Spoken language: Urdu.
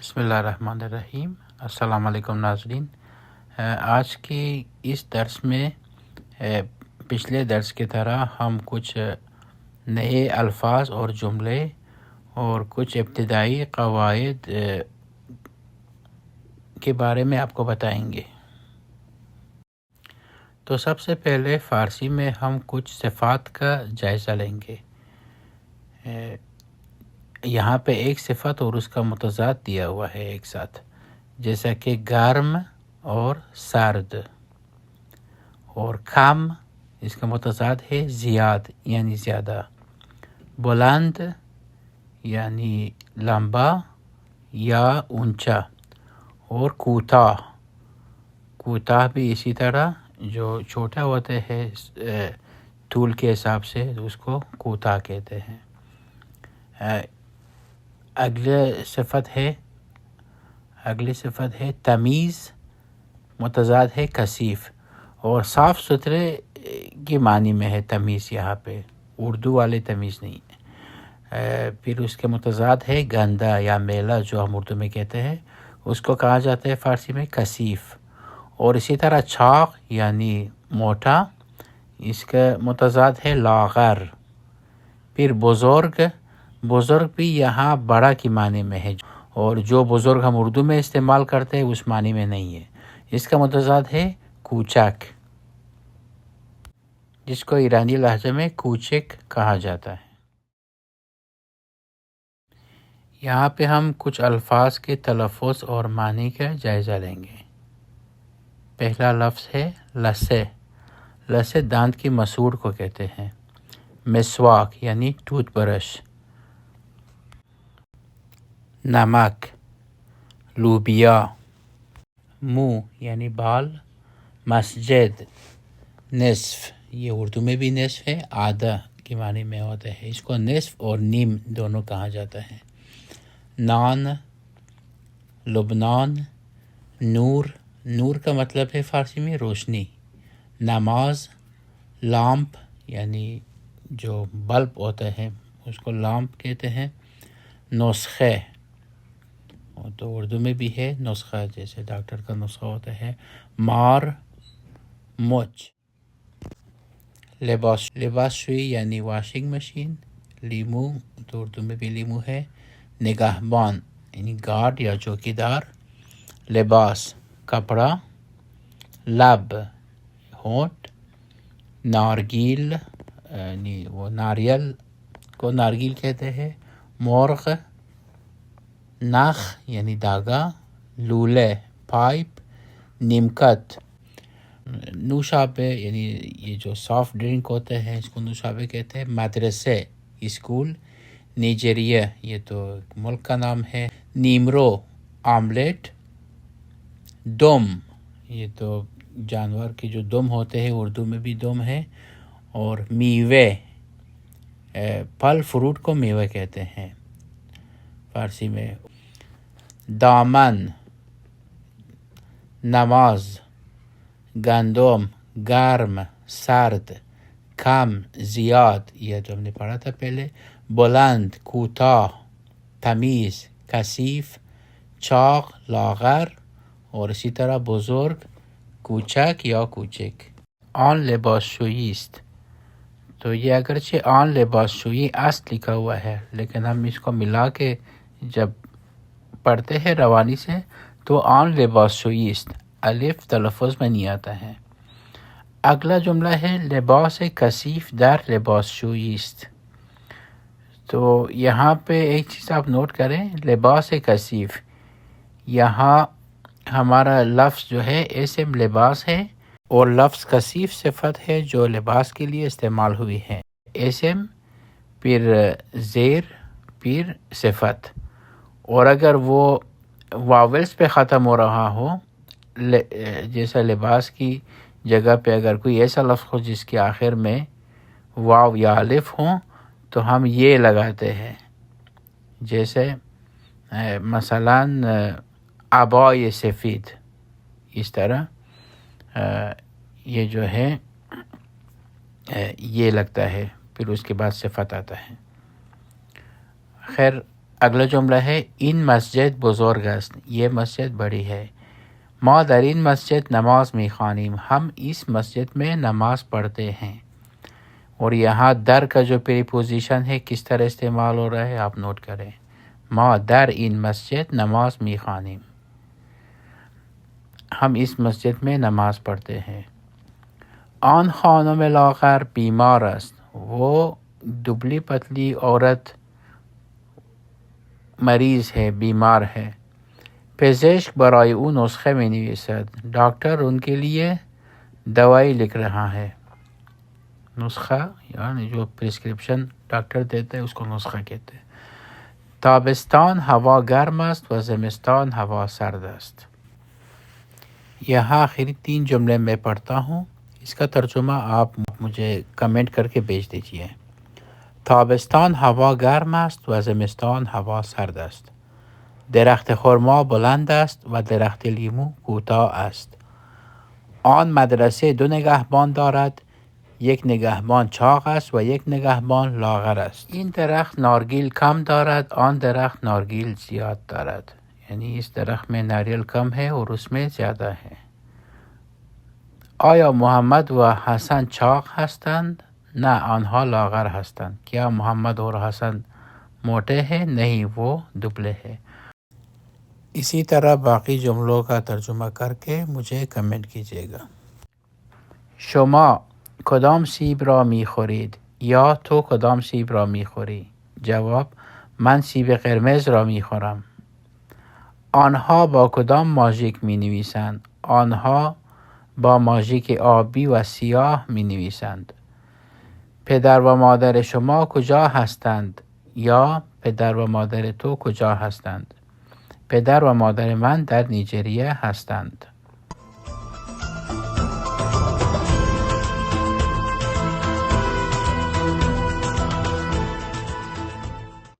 بسم اللہ الرحمن الرحیم۔ السلام علیکم ناظرین۔ آج کی اس درس میں پچھلے درس کی طرح ہم کچھ نئے الفاظ اور جملے اور کچھ ابتدائی قواعد کے بارے میں آپ کو بتائیں گے۔ تو سب سے پہلے فارسی میں ہم کچھ صفات کا جائزہ لیں گے۔ یہاں پہ ایک صفت اور اس کا متضاد دیا ہوا ہے ایک ساتھ، جیسا کہ گرم اور سرد، اور کم اس کا متضاد ہے زیاد یعنی زیادہ، بلند یعنی لمبا یا اونچا، اور کوتاہ بھی اسی طرح جو چھوٹا ہوتا ہے طول کے حساب سے اس کو کوتاہ کہتے ہیں۔ اگلی صفت ہے تمیز، متضاد ہے کثیف، اور صاف ستھرے کی معنی میں ہے تمیز، یہاں پہ اردو والے تمیز نہیں ہے۔ پھر اس کے متضاد ہے گندا یا میلا، جو ہم اردو میں کہتے ہیں، اس کو کہا جاتا ہے فارسی میں کثیف۔ اور اسی طرح چاق یعنی موٹا، اس کا متضاد ہے لاغر۔ پھر بزرگ بھی یہاں بڑا کی معنی میں ہے، اور جو بزرگ ہم اردو میں استعمال کرتے ہیں اس معنی میں نہیں ہے، اس کا متضاد ہے کوچک، جس کو ایرانی لہجے میں کوچک کہا جاتا ہے۔ یہاں پہ ہم کچھ الفاظ کے تلفظ اور معنی کا جائزہ لیں گے۔ پہلا لفظ ہے لثے۔ لثے دانت کی مسوڑ کو کہتے ہیں۔ مسواک یعنی ٹوتھ برش۔ نمک، لوبیا، منہ یعنی بال، مسجد، نصف، یہ اردو میں بھی نصف ہے، آدھا کی معنی میں ہوتا ہے، اس کو نصف اور نیم دونوں کہا جاتا ہے۔ نان، لبنان، نور کا مطلب ہے فارسی میں روشنی۔ نماز، لامپ یعنی جو بلب ہوتا ہے اس کو لامپ کہتے ہیں۔ نسخے، تو اردو میں بھی ہے نسخہ، جیسے ڈاکٹر کا نسخہ ہوتا ہے۔ مار، مچ۔ لباس شوئی یعنی واشنگ مشین۔ لیمو، تو اردو میں بھی لیمو ہے۔ نگہبان یعنی گارڈ یا چوکیدار۔ لباس، کپڑا۔ لب، ہونٹ۔ نارگیل یعنی وہ ناریل کو نارگیل کہتے ہیں۔ مرغ، نخ یعنی داغا۔ لولے، پائپ۔ نیمکت، نوشابے یعنی یہ جو سافٹ ڈرنک ہوتے ہیں اس کو نوشابے کہتے ہیں۔ مدرسے، اسکول۔ نائجیریا، یہ تو ملک کا نام ہے۔ نیمرو، آملیٹ۔ دم، یہ تو جانور کے جو دم ہوتے ہیں اردو میں بھی دم ہے۔ اور میوے، پھل فروٹ کو میوے کہتے ہیں فارسی میں۔ دامن، نماز۔ گندم، گرم، سرد۔ کم، زیاد، یہ جو ہم نے پڑھا تھا پہلے۔ بلند، کوتاہ۔ تمیز، کثیف۔ چاق، لاغر، اور اسی طرح بزرگ، کوچک یا کوچک۔ آن لباس شویی است، تو یہ اگرچہ آن لباس شویی است لکھا ہوا ہے، لیکن ہم اس کو ملا کے جب پڑھتے ہیں روانی سے تو آن لباس شویی است، الف تلفظ میں نہیں آتا ہے۔ اگلا جملہ ہے لباس کثیف در لباس شویی است، تو یہاں پہ ایک چیز آپ نوٹ کریں، لباس کثیف، یہاں ہمارا لفظ جو ہے اسم لباس ہے، اور لفظ کثیف صفت ہے جو لباس کے لیے استعمال ہوئی ہے۔ اسم، پھر زیر، پھر صفت، اور اگر وہ واولز پہ ختم ہو رہا ہو، جیسا لباس کی جگہ پہ اگر کوئی ایسا لفظ ہو جس کے آخر میں واو یا الف ہوں تو ہم یہ لگاتے ہیں، جیسے مثلاً عبای سفید، اس طرح یہ جو ہے یہ لگتا ہے، پھر اس کے بعد صفت آتا ہے۔ خیر، اگلا جملہ ہے این مسجد بزرگ است. یہ مسجد بڑی ہے. ما در این مسجد نماز میخوانیم. ہم اس مسجد میں نماز پڑھتے ہیں. اور یہاں در کا جو پریپوزیشن ہے کس طرح استعمال ہو رہا ہے آپ نوٹ کریں. ما در این مسجد نماز میخوانیم. ہم اس مسجد میں نماز پڑھتے ہیں. آن خانم لاغر بیمار است. وہ دبلی پتلی عورت مریض ہے، بیمار ہے. پزشک برای او نسخه می نویسد. ڈاکٹر ان کے لیے دوائی لکھ رہا ہے. نسخہ یعنی جو پرسکرپشن ڈاکٹر دیتا ہے اس کو نسخہ کہتے ہیں. تابستان ہوا گرم است و زمستان ہوا سرد است. یہاں آخری 3 جملے میں پڑھتا ہوں، اس کا ترجمہ آپ مجھے کمنٹ کر کے بھیج دیجیے. تابستان هوا گرم است و زمستان هوا سرد است. درخت خرما بلند است و درخت لیمو کوتاه است. آن مدرسه 2 نگهبان دارد، یک نگهبان چاق است و یک نگهبان لاغر است. این درخت نارگیل کم دارد، آن درخت نارگیل زیاد دارد. یعنی اس درخت میں ناریل کم ہے اور اس میں زیادہ ہے. آیا محمد و حسن چاق هستند؟ نه آنها لاغر هستند. کیا محمد اور حسن موٹے ہیں؟ نہیں وہ دبلے ہیں. اسی طرح باقی جملوں کا ترجمہ کر کے مجھے کمنٹ کیجیے گا. شما کدام سیب را میخورید؟ یا تو کدام سیب را میخوری؟ جواب: من سیب قرمز را میخورم. آنها با کدام ماژیک مینویسند؟ آنها با ماژیک آبی و سیاه مینویسند. پدر و مادر شما کجا هستند؟ یا پدر و مادر تو کجا هستند؟ پدر و مادر من در نیجریه هستند.